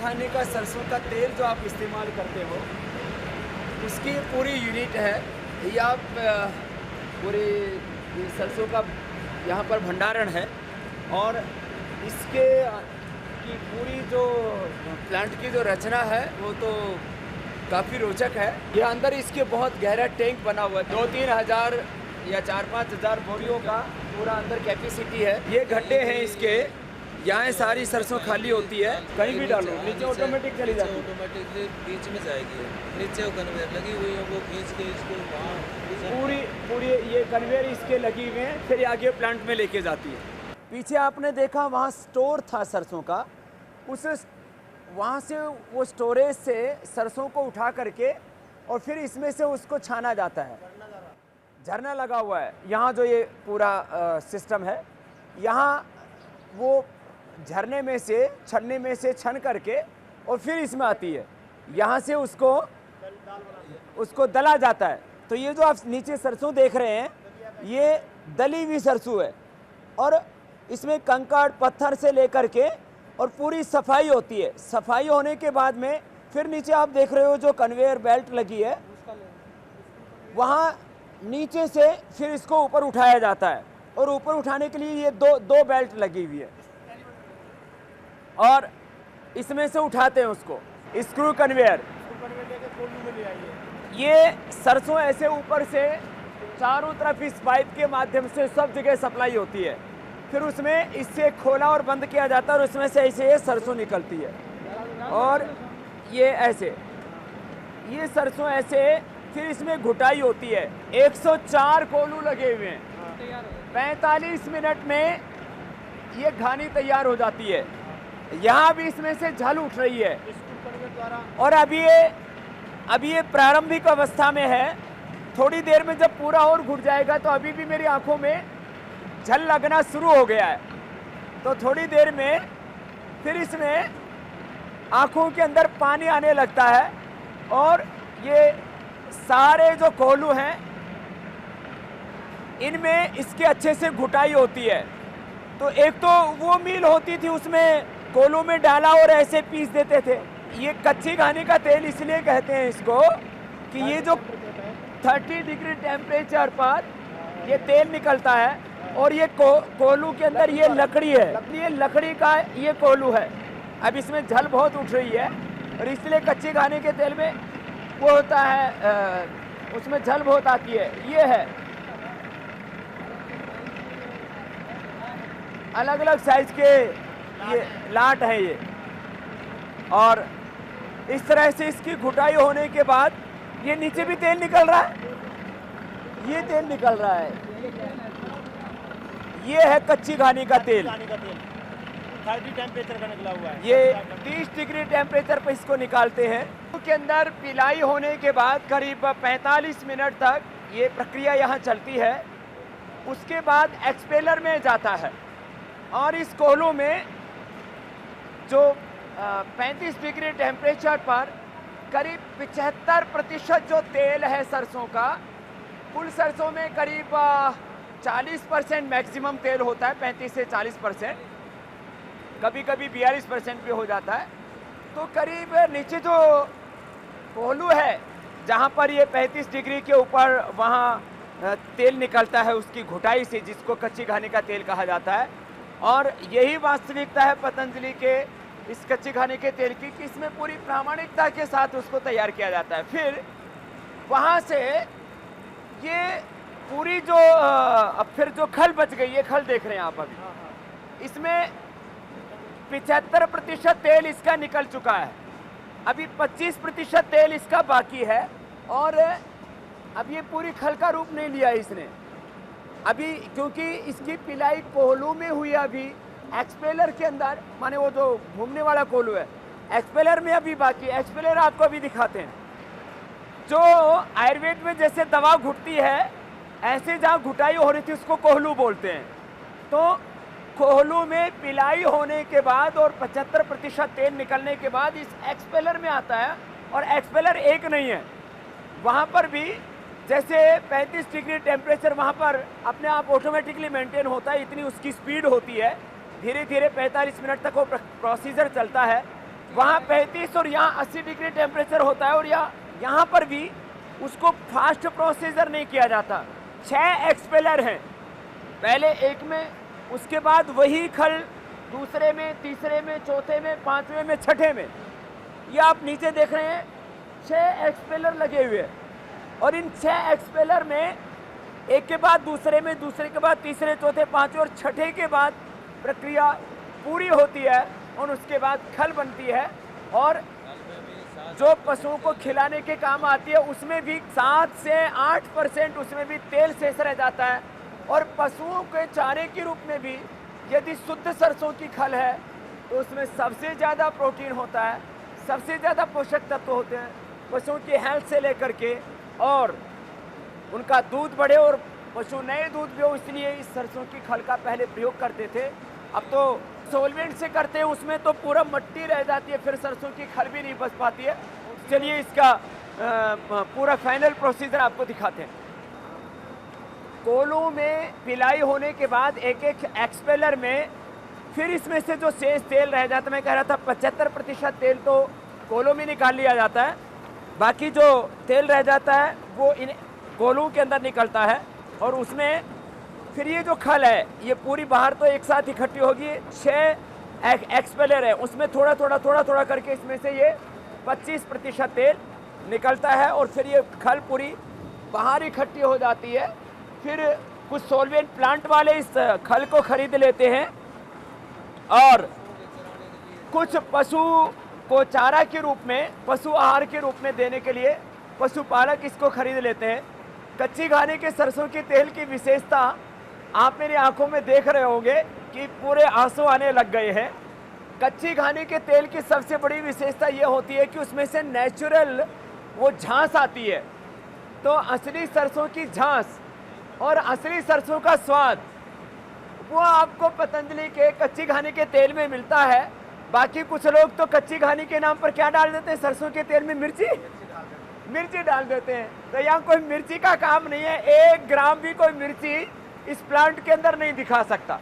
खाने का सरसों का तेल जो आप इस्तेमाल करते हो, उसकी पूरी यूनिट है। ये आप पूरे सरसों का यहाँ पर भंडारण है और इसके की पूरी जो प्लांट की जो रचना है वो तो काफ़ी रोचक है। ये अंदर इसके बहुत गहरा टैंक बना हुआ है, 2-3 हज़ार या 4-5 हज़ार बोरियों का पूरा अंदर कैपेसिटी है। ये गड्ढे हैं इसके, यहाँ सारी सरसों खाली होती है, कहीं भी डालो नीचे ऑटोमेटिक चली जाती है, ऑटोमेटिकली बीच में जाएगी। नीचे वो कन्वेयर लगी हुई है, वो खींच के इसको वहाँ पूरी ये कन्वेयर इसके लगी हुए हैं, फिर आगे प्लांट में लेके जाती है। पीछे आपने देखा वहाँ स्टोर था सरसों का, उस वहाँ से वो स्टोरेज से सरसों को उठा करके और फिर इसमें से उसको छाना जाता है। झरना लगा हुआ है यहाँ, जो ये पूरा सिस्टम है, यहाँ वो झरने में से छन्ने में से छन करके और फिर इसमें आती है, यहाँ से उसको दला जाता है। तो ये जो आप नीचे सरसों देख रहे हैं, ये दली हुई सरसों है और इसमें कंकड़ पत्थर से लेकर के और पूरी सफाई होती है। सफाई होने के बाद में फिर नीचे आप देख रहे हो जो कन्वेयर बेल्ट लगी है, वहाँ नीचे से फिर इसको ऊपर उठाया जाता है और ऊपर उठाने के लिए ये दो बेल्ट लगी हुई है और इसमें से उठाते हैं उसको, स्क्रू कन्वेयर। ये सरसों ऐसे ऊपर से चारों तरफ इस पाइप के माध्यम से सब जगह सप्लाई होती है, फिर उसमें इससे खोला और बंद किया जाता है और उसमें से ऐसे ये सरसों निकलती है। और ये ऐसे ये सरसों ऐसे फिर इसमें घुटाई होती है। 104 कोलू लगे हुए हैं, 45 मिनट में ये घानी तैयार हो जाती है। यहाँ भी इसमें से झल उठ रही है और अभी ये प्रारंभिक अवस्था में है। थोड़ी देर में जब पूरा और घुट जाएगा तो अभी भी मेरी आंखों में झल लगना शुरू हो गया है, तो थोड़ी देर में फिर इसमें आंखों के अंदर पानी आने लगता है और ये सारे जो कोलू हैं इनमें इसके अच्छे से घुटाई होती है। तो एक तो वो मिल होती थी, उसमें कोलू में डाला और ऐसे पीस देते थे। ये कच्ची घानी का तेल इसलिए कहते हैं इसको कि ये जो 30 डिग्री टेम्परेचर पर ये तेल निकलता है और ये कोलू के अंदर ये लकड़ी है, ये लकड़ी का ये कोलू है। अब इसमें झल बहुत उठ रही है और इसलिए कच्चे घानी के तेल में वो होता है, उसमें झल बहुत आती है। ये है अलग अलग साइज के ये लाट है ये, और इस तरह से इसकी घुटाई होने के बाद ये नीचे भी तेल निकल रहा है, ये तेल निकल रहा है। ये है कच्ची घानी का तेल, 30 टेम्परेचर का निकला हुआ है। ये 30 डिग्री टेम्परेचर पर इसको निकालते हैं। के अंदर पिलाई होने के बाद करीब 45 मिनट तक ये प्रक्रिया यहाँ चलती है। उसके बाद एक्सपेलर में जाता है और इस कोलू में जो 35 डिग्री टेम्परेचर पर करीब 75% जो तेल है सरसों का, कुल सरसों में करीब 40% मैक्सिमम तेल होता है, 35 से 40%, कभी कभी 42% भी हो जाता है। तो करीब नीचे जो कोलू है जहाँ पर ये 35 डिग्री के ऊपर वहाँ तेल निकलता है उसकी घुटाई से, जिसको कच्ची घानी का तेल कहा जाता है। और यही वास्तविकता है पतंजलि के इस कच्ची घानी के तेल की कि इसमें पूरी प्रामाणिकता के साथ उसको तैयार किया जाता है। फिर वहाँ से ये पूरी जो अब फिर जो खल बच गई, ये खल देख रहे हैं आप अभी, इसमें 75% तेल इसका निकल चुका है, अभी 25% तेल इसका बाकी है। और अब ये पूरी खल का रूप नहीं लिया इसने अभी, क्योंकि इसकी पिलाई कोलू में हुई है अभी, एक्सपेलर के अंदर, माने वो जो घूमने वाला कोलू है, एक्सपेलर में अभी बाकी है। एक्सपेलर आपको अभी दिखाते हैं। जो आयुर्वेद में जैसे दवा घुटती है, ऐसे जहाँ घुटाई हो रही थी उसको कोहलू बोलते हैं। तो कोहलू में पिलाई होने के बाद और 75% तेल निकलने के बाद इस एक्सपेलर में आता है। और एक्सपेलर एक नहीं है, वहाँ पर भी जैसे 35 डिग्री टेम्परेचर वहाँ पर अपने आप ऑटोमेटिकली मेंटेन होता है, इतनी उसकी स्पीड होती है। धीरे धीरे 45 मिनट तक वो प्रोसीजर चलता है। वहाँ 35 और यहाँ 80 डिग्री टेम्परेचर होता है, और यहाँ पर भी उसको फास्ट प्रोसीजर नहीं किया जाता। 6 एक्सपेलर हैं, पहले एक में, उसके बाद वही खल दूसरे में, तीसरे में, चौथे में, पांचवें में, छठे में। ये आप नीचे देख रहे हैं 6 एक्सपेलर लगे हुए हैं, और इन 6 एक्सपेलर में एक के बाद दूसरे में, दूसरे के बाद तीसरे, चौथे, पांचवें और छठे के बाद प्रक्रिया पूरी होती है, और उसके बाद खल बनती है। और जो पशुओं को खिलाने के काम आती है उसमें भी 7 से 8% उसमें भी तेल शेष रह जाता है। और पशुओं के चारे के रूप में भी यदि शुद्ध सरसों की खल है तो उसमें सबसे ज़्यादा प्रोटीन होता है, सबसे ज़्यादा पोषक तत्व होते हैं पशुओं की हेल्थ से लेकर के, और उनका दूध बढ़े और पशु नए दूध भी हो, इसलिए इस सरसों की खल का पहले प्रयोग करते थे। अब तो सोलवेंट से करते हैं, उसमें तो पूरा मिट्टी रह जाती है, फिर सरसों की खल भी नहीं बच पाती है। चलिए इसका पूरा फाइनल प्रोसीजर आपको दिखाते हैं। कोलों में पिलाई होने के बाद एक एक एक्सपेलर में फिर इसमें से जो शेष तेल रह जाता है, मैं कह रहा था 75% तेल तो कोलों में निकाल लिया जाता है, बाकी जो तेल रह जाता है वो इन कोलों के अंदर निकलता है, और उसमें फिर ये जो खल है ये पूरी बाहर तो एक साथ इकट्ठी होगी। 6 एक्सपेलर है, उसमें थोड़ा थोड़ा करके इसमें से ये 25% तेल निकलता है, और फिर ये खल पूरी बाहर इकट्ठी हो जाती है। फिर कुछ सोलवेंट प्लांट वाले इस खल को खरीद लेते हैं, और कुछ पशु को चारा के रूप में, पशु आहार के रूप में देने के लिए पशुपालक इसको खरीद लेते हैं। कच्ची घानी के सरसों के तेल की विशेषता आप मेरी आंखों में देख रहे होंगे कि पूरे आंसू आने लग गए हैं। कच्ची घानी के तेल की सबसे बड़ी विशेषता ये होती है कि उसमें से नेचुरल वो झांस आती है। तो असली सरसों की झांस और असली सरसों का स्वाद वो आपको पतंजलि के कच्ची घानी के तेल में मिलता है। बाकी कुछ लोग तो कच्ची घानी के नाम पर क्या डाल देते हैं, सरसों के तेल में मिर्ची डाल देते हैं। तो यहाँ कोई मिर्ची का काम नहीं है, 1 ग्राम भी कोई मिर्ची इस प्लांट के अंदर नहीं दिखा सकता।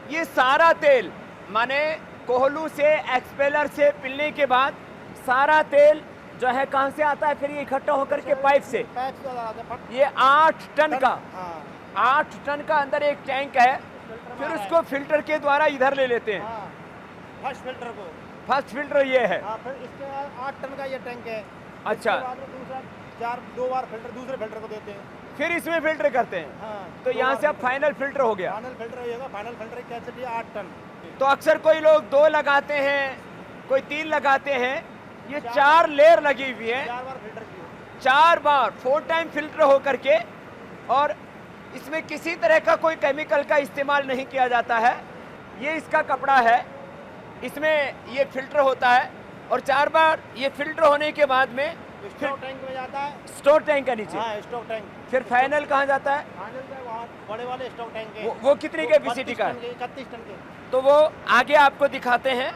ये सारा तेल माने कोहलू से, एक्सपेलर से पिलने के बाद सारा तेल जो है कहाँ से आता है, फिर ये इकट्ठा होकर के पाइप से ये 8 टन का 8 टन का अंदर एक टैंक है, फिर उसको फिल्टर के द्वारा इधर ले लेते हैं। फर्स्ट फिल्टर ये है। फिर इसके बाद 8 टन का ये टैंक है। अच्छा, दूसरा 2 बार फिल्टर दूसरे फिल्टर को देते हैं, फिर इसमें फिल्टर करते हैं। तो यहाँ से अब फाइनल फिल्टर हो गया। फाइनल फिल्टर होगा। फाइनल फिल्टर की कैपेसिटी 8 टन। तो अक्सर कोई लोग 2 लगाते हैं, कोई 3 लगाते हैं, ये 4 लेयर लगी हुई है। 4 बार फिल्टर की, 4 बार 4 टाइम फिल्टर हो करके, और इसमें किसी तरह का कोई केमिकल का इस्तेमाल नहीं किया जाता है। ये इसका कपड़ा है, इसमें ये फिल्टर होता है, और 4 बार ये फिल्टर होने के बाद में स्टोक टैंक में जाता है। स्टोर टैंक के नीचे। हाँ, स्टोक टैंक। फिर फाइनल कहाँ जाता है? फाइनल में वहाँ बड़े वाले स्टोक टैंक है। वो कितनी कैपेसिटी का है? 31 टन के। तो वो आगे आपको दिखाते हैं।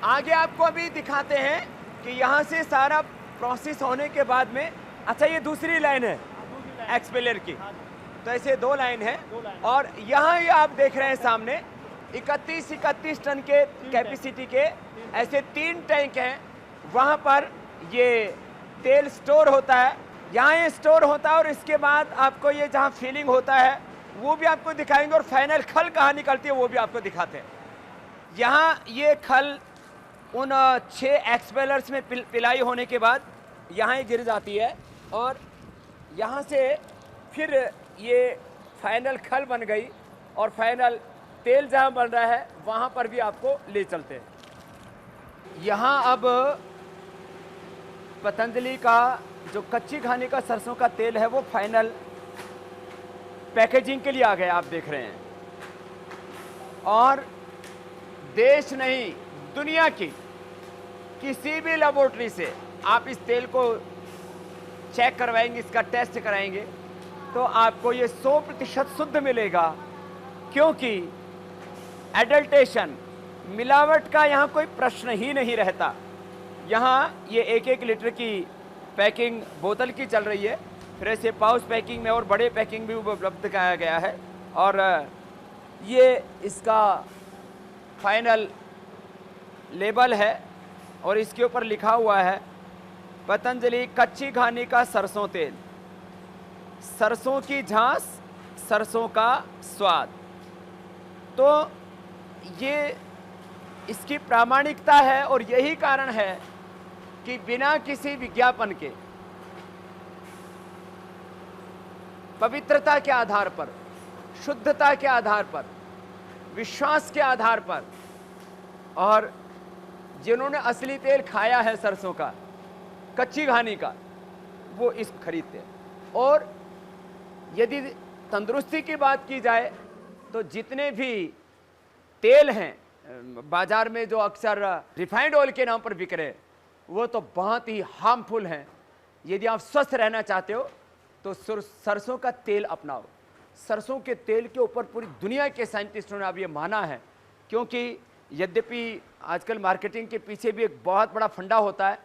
आगे आपको अभी दिखाते हैं कि यहाँ से सारा प्रोसेस होने के बाद में, अच्छा ये दूसरी लाइन है एक्सपेलर की। तो ऐसे 2 लाइन है, और यहाँ ये आप देख रहे हैं सामने 31 टन के कैपेसिटी के ऐसे 3 टैंक हैं। वहाँ पर ये तेल स्टोर होता है, यहाँ ये स्टोर होता है, और इसके बाद आपको ये जहाँ फिलिंग होता है वो भी आपको दिखाएंगे, और फाइनल खल कहाँ निकलती है वो भी आपको दिखाते हैं। यहाँ ये खल उन 6 एक्सपेलर्स में पिलाई होने के बाद यहाँ ही गिर जाती है, और यहाँ से फिर ये फाइनल खल बन गई, और फाइनल तेल जहाँ बन रहा है वहाँ पर भी आपको ले चलते हैं। यहाँ अब पतंजलि का जो कच्ची घानी का सरसों का तेल है वो फाइनल पैकेजिंग के लिए आ गया, आप देख रहे हैं। और देश नहीं, दुनिया की किसी भी लेबोरेटरी से आप इस तेल को चेक करवाएंगे, इसका टेस्ट कराएंगे, तो आपको ये 100% शुद्ध मिलेगा, क्योंकि एडल्टेशन, मिलावट का यहाँ कोई प्रश्न ही नहीं रहता। यहाँ ये 1-1 लीटर की पैकिंग बोतल की चल रही है, फिर ऐसे पाउच पैकिंग में और बड़े पैकिंग भी उपलब्ध कराया गया है, और ये इसका फाइनल लेबल है, और इसके ऊपर लिखा हुआ है पतंजलि कच्ची घानी का सरसों तेल, सरसों की झांस, सरसों का स्वाद। तो ये इसकी प्रामाणिकता है और यही कारण है कि बिना किसी विज्ञापन के, पवित्रता के आधार पर, शुद्धता के आधार पर, विश्वास के आधार पर, और जिन्होंने असली तेल खाया है सरसों का, कच्ची घानी का, वो इसको खरीदते हैं। और यदि तंदुरुस्ती की बात की जाए तो जितने भी तेल हैं बाजार में जो अक्सर रिफाइंड ऑयल के नाम पर बिक रहे, वो तो बहुत ही हार्मफुल हैं। यदि आप स्वस्थ रहना चाहते हो तो सरसों का तेल अपनाओ। सरसों के तेल के ऊपर पूरी दुनिया के साइंटिस्टों ने अब ये माना है, क्योंकि यद्यपि आजकल मार्केटिंग के पीछे भी एक बहुत बड़ा फंडा होता है,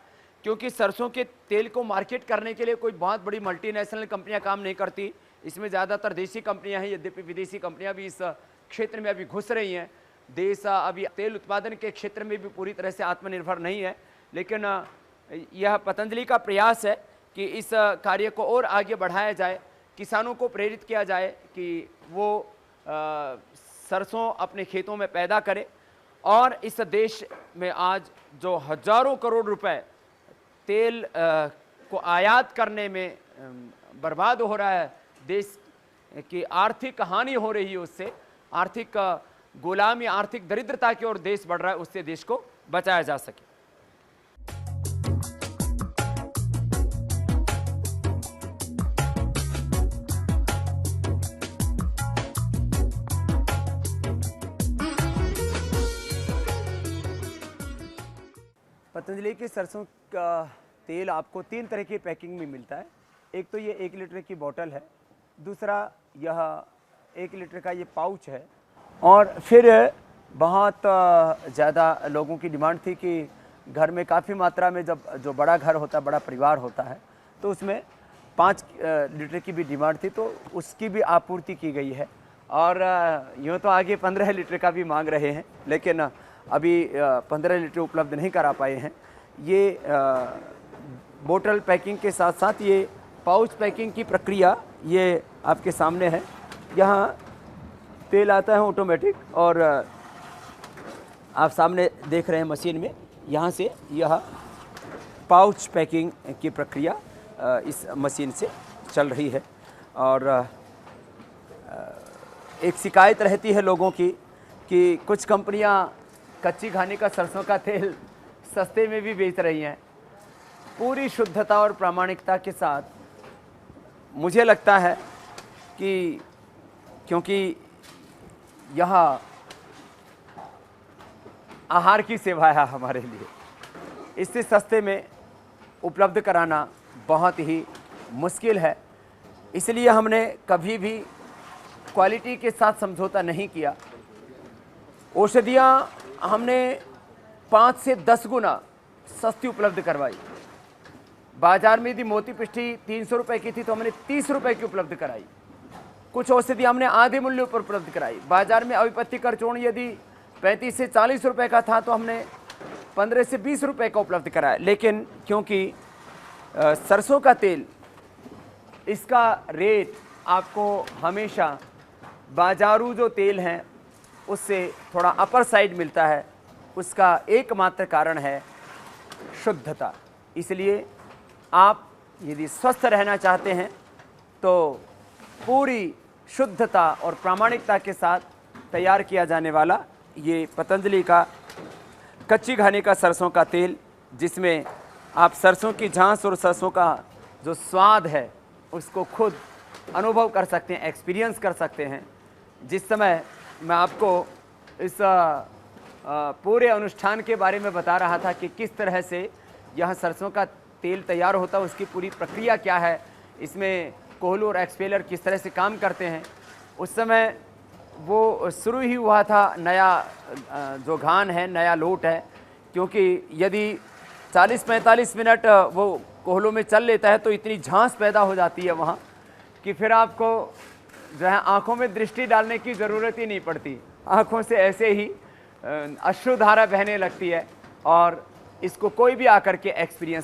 क्योंकि सरसों के तेल को मार्केट करने के लिए कोई बहुत बड़ी मल्टीनेशनल कंपनियां काम नहीं करती। इसमें ज़्यादातर देसी कंपनियां हैं, यद्यपि विदेशी कंपनियां भी इस क्षेत्र में अभी घुस रही हैं। देश अभी तेल उत्पादन के क्षेत्र में भी पूरी तरह से आत्मनिर्भर नहीं है, लेकिन यह पतंजलि का प्रयास है कि इस कार्य को और आगे बढ़ाया जाए, किसानों को प्रेरित किया जाए कि वो सरसों अपने खेतों में पैदा करें। और इस देश में आज जो हजारों करोड़ रुपए तेल को आयात करने में बर्बाद हो रहा है, देश की आर्थिक हानि हो रही है, उससे आर्थिक गुलामी, आर्थिक दरिद्रता की ओर देश बढ़ रहा है, उससे देश को बचाया जा सके। पतंजलि की सरसों का तेल आपको 3 तरह की पैकिंग में मिलता है। एक तो ये 1 लीटर की बोतल है, दूसरा यह 1 लीटर का ये पाउच है, और फिर बहुत ज़्यादा लोगों की डिमांड थी कि घर में काफ़ी मात्रा में जब जो बड़ा घर होता है, बड़ा परिवार होता है, तो उसमें 5 लीटर की भी डिमांड थी, तो उसकी भी आपूर्ति की गई है। और यूँ तो आगे 15 लीटर का भी मांग रहे हैं, लेकिन अभी 15 लीटर उपलब्ध नहीं करा पाए हैं। ये बोतल पैकिंग के साथ साथ ये पाउच पैकिंग की प्रक्रिया ये आपके सामने है। यहाँ तेल आता है ऑटोमेटिक, और आप सामने देख रहे हैं मशीन में, यहाँ से यह पाउच पैकिंग की प्रक्रिया इस मशीन से चल रही है। और एक शिकायत रहती है लोगों की कि कुछ कंपनियाँ कच्ची घानी का सरसों का तेल सस्ते में भी बेच रही हैं। पूरी शुद्धता और प्रामाणिकता के साथ मुझे लगता है कि क्योंकि यह आहार की सेवा है हमारे लिए, इससे सस्ते में उपलब्ध कराना बहुत ही मुश्किल है। इसलिए हमने कभी भी क्वालिटी के साथ समझौता नहीं किया। औषधियाँ हमने 5 से 10 गुना सस्ती उपलब्ध करवाई। बाजार में यदि मोती पिष्ठी 300 रुपये की थी तो हमने 30 रुपये की उपलब्ध कराई। कुछ औषधि हमने आधे मूल्य पर उपलब्ध कराई। बाजार में अविपत्ति करचूर्ण यदि 35 से 40 रुपये का था तो हमने 15 से 20 रुपये का उपलब्ध कराया। लेकिन क्योंकि सरसों का तेल, इसका रेट आपको हमेशा बाजारू जो तेल हैं उससे थोड़ा अपर साइड मिलता है। उसका एकमात्र कारण है शुद्धता। इसलिए आप यदि स्वस्थ रहना चाहते हैं तो पूरी शुद्धता और प्रामाणिकता के साथ तैयार किया जाने वाला ये पतंजलि का कच्ची घानी का सरसों का तेल, जिसमें आप सरसों की झांस और सरसों का जो स्वाद है उसको खुद अनुभव कर सकते हैं, एक्सपीरियंस कर सकते हैं। जिस समय मैं आपको इस पूरे अनुष्ठान के बारे में बता रहा था कि किस तरह से यह सरसों का तेल तैयार होता है, उसकी पूरी प्रक्रिया क्या है, इसमें कोहलू और एक्सपेलर किस तरह से काम करते हैं, उस समय वो शुरू ही हुआ था नया जो घान है, नया लोट है। क्योंकि यदि 40-45 मिनट वो कोहलों में चल लेता है तो इतनी झांस पैदा हो जाती है वहाँ कि फिर आपको जो है आँखों में दृष्टि डालने की ज़रूरत ही नहीं पड़ती। आँखों से ऐसे ही अश्रुधारा बहने लगती है और इसको कोई भी आकर के एक्सपीरियंस